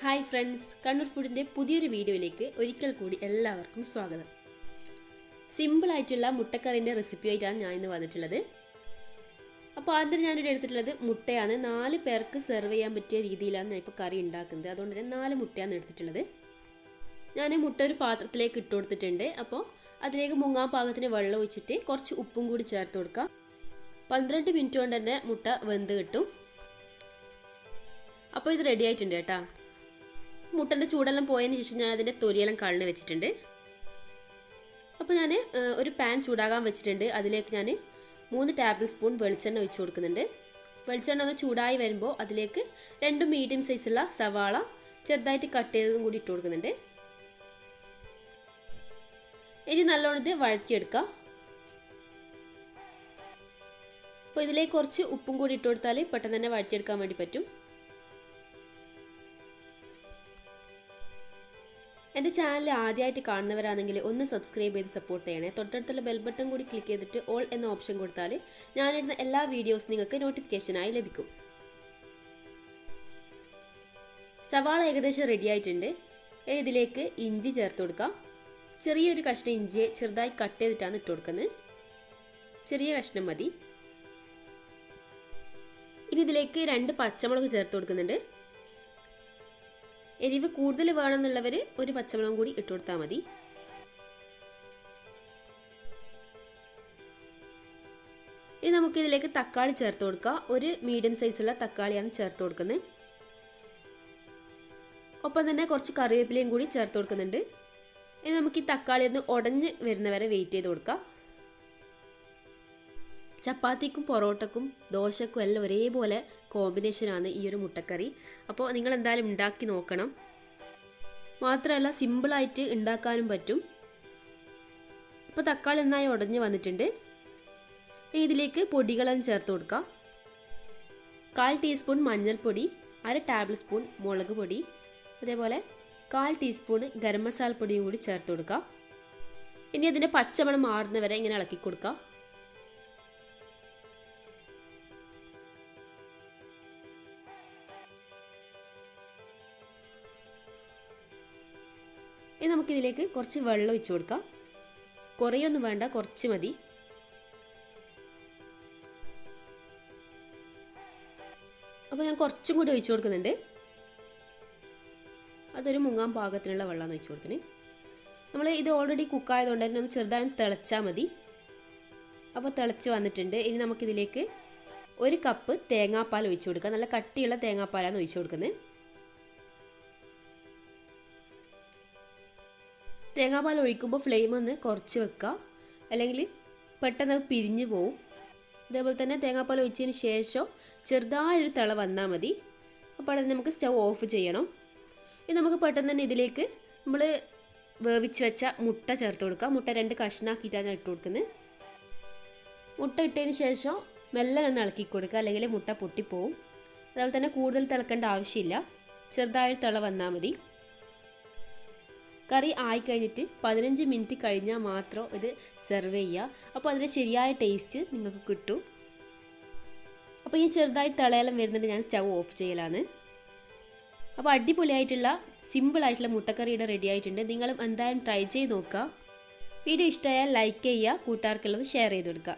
Hi friends, Kannur ഫുഡിൻ്റെ പുതിയൊരു വീഡിയോയിലേക്ക് ഒരിക്കൽ കൂടി എല്ലാവർക്കും സ്വാഗതം. സിമ്പിളായിട്ടുള്ള മുട്ടക്കറിൻ്റെ റെസിപ്പിയായിട്ടാണ് ഞാൻ ഇന്ന് വന്നിട്ടുള്ളത്. അപ്പോൾ ആദ്യം ഞാനിവിടെ എടുത്തിട്ടുള്ളത് മുട്ടയാണ്. 4 പേർക്ക് സെർവ് ചെയ്യാൻ പറ്റിയ രീതിയിലാണ് ഞാൻ ഇപ്പോൾ കറി ഉണ്ടാക്കുന്നത്. അതുകൊണ്ട് തന്നെ 4 മുട്ടയാണ് എടുത്തിട്ടുള്ളത്. ഞാൻ മുട്ട ഒരു പാത്രത്തിലേക്ക് ഇട്ട് കൊടുത്തിട്ടുണ്ട്. അപ്പോൾ അതിലേക്ക് മുങ്ങാൻ പാകത്തിന് വെള്ളം ഒഴിച്ചിട്ട് കുറച്ച് ഉപ്പും കൂടി ചേർത്ത് കൊടുക്കാം. 12 മിനിറ്റ് കൊണ്ട് തന്നെ മുട്ട വെന്ത് കിട്ടും. അപ്പോൾ ഇത് റെഡി ആയിട്ടുണ്ട് കേട്ടോ. മുട്ടൻ്റെ ചൂടെല്ലാം പോയതിന് ശേഷം ഞാൻ അതിൻ്റെ തൊലിയെല്ലാം കളഞ്ഞ് വെച്ചിട്ടുണ്ട്. അപ്പോൾ ഞാൻ ഒരു പാൻ ചൂടാകാൻ വെച്ചിട്ടുണ്ട്. അതിലേക്ക് ഞാൻ 3 ടേബിൾ സ്പൂൺ വെളിച്ചെണ്ണ ഒഴിച്ച് കൊടുക്കുന്നുണ്ട്. വെളിച്ചെണ്ണ ഒന്ന് ചൂടായി വരുമ്പോൾ അതിലേക്ക് 2 മീഡിയം സൈസുള്ള സവാള ചെറുതായിട്ട് കട്ട് ചെയ്തതും കൂടി ഇട്ട് കൊടുക്കുന്നുണ്ട്. ഇനി നല്ലോണം ഇത് വഴറ്റിയെടുക്കാം. അപ്പോൾ ഇതിലേക്ക് കുറച്ച് ഉപ്പും കൂടി ഇട്ട് കൊടുത്താൽ പെട്ടെന്ന് തന്നെ വഴറ്റിയെടുക്കാൻ വേണ്ടി പറ്റും. എൻ്റെ ചാനൽ ആദ്യമായിട്ട് കാണുന്നവരാണെങ്കിൽ ഒന്ന് സബ്സ്ക്രൈബ് ചെയ്ത് സപ്പോർട്ട് ചെയ്യണേ. തൊട്ടടുത്തുള്ള ബെൽ ബട്ടൺ കൂടി ക്ലിക്ക് ചെയ്തിട്ട് ഓൾ എന്ന ഓപ്ഷൻ കൊടുത്താൽ ഞാനിടുന്ന എല്ലാ വീഡിയോസ് നിങ്ങൾക്ക് നോട്ടിഫിക്കേഷനായി ലഭിക്കും. സവാള ഏകദേശം റെഡി ആയിട്ടുണ്ട്. ഇതിലേക്ക് ഇഞ്ചി ചേർത്ത് കൊടുക്കാം. ചെറിയൊരു കഷ്ണം ഇഞ്ചിയെ ചെറുതായി കട്ട് ചെയ്തിട്ടാണ് ഇട്ട് കൊടുക്കുന്നത്. ചെറിയ കഷ്ണം മതി. ഇനി ഇതിലേക്ക് 2 പച്ചമുളക് ചേർത്ത് കൊടുക്കുന്നുണ്ട്. എരിവ് കൂടുതൽ വേണമെന്നുള്ളവർ ഒരു പച്ചമുളകും കൂടി ഇട്ട് കൊടുത്താൽ മതി. ഇനി നമുക്കിതിലേക്ക് തക്കാളി ചേർത്ത് കൊടുക്കാം. ഒരു മീഡിയം സൈസുള്ള തക്കാളിയാണ് ചേർത്ത് കൊടുക്കുന്നത്. ഒപ്പം തന്നെ കുറച്ച് കറിവേപ്പിലയും കൂടി ചേർത്ത് കൊടുക്കുന്നുണ്ട്. ഇനി നമുക്ക് ഈ തക്കാളി ഒന്ന് ഉടഞ്ഞ് വരുന്നവരെ വെയിറ്റ് ചെയ്ത് കൊടുക്കാം. ചപ്പാത്തിക്കും പൊറോട്ടക്കും ദോശക്കും എല്ലാം ഒരേപോലെ കോമ്പിനേഷനാണ് ഈ ഒരു മുട്ടക്കറി. അപ്പോൾ നിങ്ങൾ എന്തായാലും ഉണ്ടാക്കി നോക്കണം. മാത്രമല്ല സിമ്പിളായിട്ട് ഉണ്ടാക്കാനും പറ്റും. അപ്പോൾ തക്കാളി നന്നായി ഉടഞ്ഞ് വന്നിട്ടുണ്ട്. ഇതിലേക്ക് പൊടികളെല്ലാം ചേർത്ത് കൊടുക്കാം. 1/4 ടീസ്പൂൺ മഞ്ഞൾപ്പൊടി, 1/2 ടേബിൾ സ്പൂൺ മുളക് പൊടി, അതേപോലെ 1/4 ടീസ്പൂൺ ഗരം മസാല പൊടിയും കൂടി ചേർത്ത് കൊടുക്കാം. ഇനി അതിൻ്റെ പച്ചമണം മാറുന്നവരെ ഇങ്ങനെ ഇളക്കി കൊടുക്കാം. ഇനി നമുക്കിതിലേക്ക് കുറച്ച് വെള്ളം ഒഴിച്ച് കൊടുക്കാം. കുറേയൊന്നും വേണ്ട, കുറച്ച് മതി. അപ്പോൾ ഞാൻ കുറച്ചും കൂടി ഒഴിച്ച് കൊടുക്കുന്നുണ്ട്. അതൊരു മുങ്ങാൻ പാകത്തിനുള്ള വെള്ളമാണ് ഒഴിച്ച് കൊടുത്തിന്. നമ്മൾ ഇത് ഓൾറെഡി കുക്കായതുകൊണ്ട് തന്നെ ഒന്ന് ചെറുതായി തിളച്ചാൽ മതി. അപ്പോൾ തിളച്ച് വന്നിട്ടുണ്ട്. ഇനി നമുക്കിതിലേക്ക് 1 കപ്പ് തേങ്ങാപ്പാൽ ഒഴിച്ച് കൊടുക്കാം. നല്ല കട്ടിയുള്ള തേങ്ങാപ്പാലാണ് ഒഴിച്ച് കൊടുക്കുന്നത്. തേങ്ങാപ്പാൽ ഒഴിക്കുമ്പോൾ ഫ്ലെയിം ഒന്ന് കുറച്ച് വെക്കുക, അല്ലെങ്കിൽ പെട്ടെന്ന് അത് പിരിഞ്ഞു പോവും. അതേപോലെ തന്നെ തേങ്ങാപ്പാൽ ഒഴിച്ചതിന് ശേഷം ചെറുതായൊരു തിള വന്നാൽ മതി. അപ്പോൾ അത് നമുക്ക് സ്റ്റൗ ഓഫ് ചെയ്യണം. ഇനി നമുക്ക് പെട്ടെന്ന് തന്നെ ഇതിലേക്ക് നമ്മൾ വേവിച്ച് വെച്ച മുട്ട ചേർത്ത് കൊടുക്കുക. മുട്ട 2 കഷ്ണാക്കിയിട്ടാണ് ഞാൻ ഇട്ട് കൊടുക്കുന്നത്. മുട്ട ഇട്ടതിന് ശേഷം മെല്ലെ ഒന്ന് ഇളക്കി കൊടുക്കുക, അല്ലെങ്കിൽ മുട്ട പൊട്ടിപ്പോവും. അതുപോലെ തന്നെ കൂടുതൽ തിളക്കേണ്ട ആവശ്യമില്ല, ചെറുതായി തിള വന്നാൽ മതി. കറി ആയിക്കഴിഞ്ഞിട്ട് 15 മിനിറ്റ് കഴിഞ്ഞാൽ മാത്രം ഇത് സെർവ് ചെയ്യുക. അപ്പോൾ അതിൻ്റെ ശരിയായ ടേസ്റ്റ് നിങ്ങൾക്ക് കിട്ടും. അപ്പോൾ ഈ ചെറുതായി തിളയെല്ലാം വരുന്നുണ്ട്, ഞാൻ സ്റ്റൗ ഓഫ് ചെയ്യലാണ്. അപ്പോൾ അടിപൊളിയായിട്ടുള്ള സിമ്പിളായിട്ടുള്ള മുട്ടക്കറിയുടെ റെഡി ആയിട്ടുണ്ട്. നിങ്ങളും എന്തായാലും ട്രൈ ചെയ്ത് നോക്കുക. വീഡിയോ ഇഷ്ടമായാൽ ലൈക്ക് ചെയ്യുക, കൂട്ടുകാർക്കെല്ലാം ഷെയർ ചെയ്ത് കൊടുക്കുക.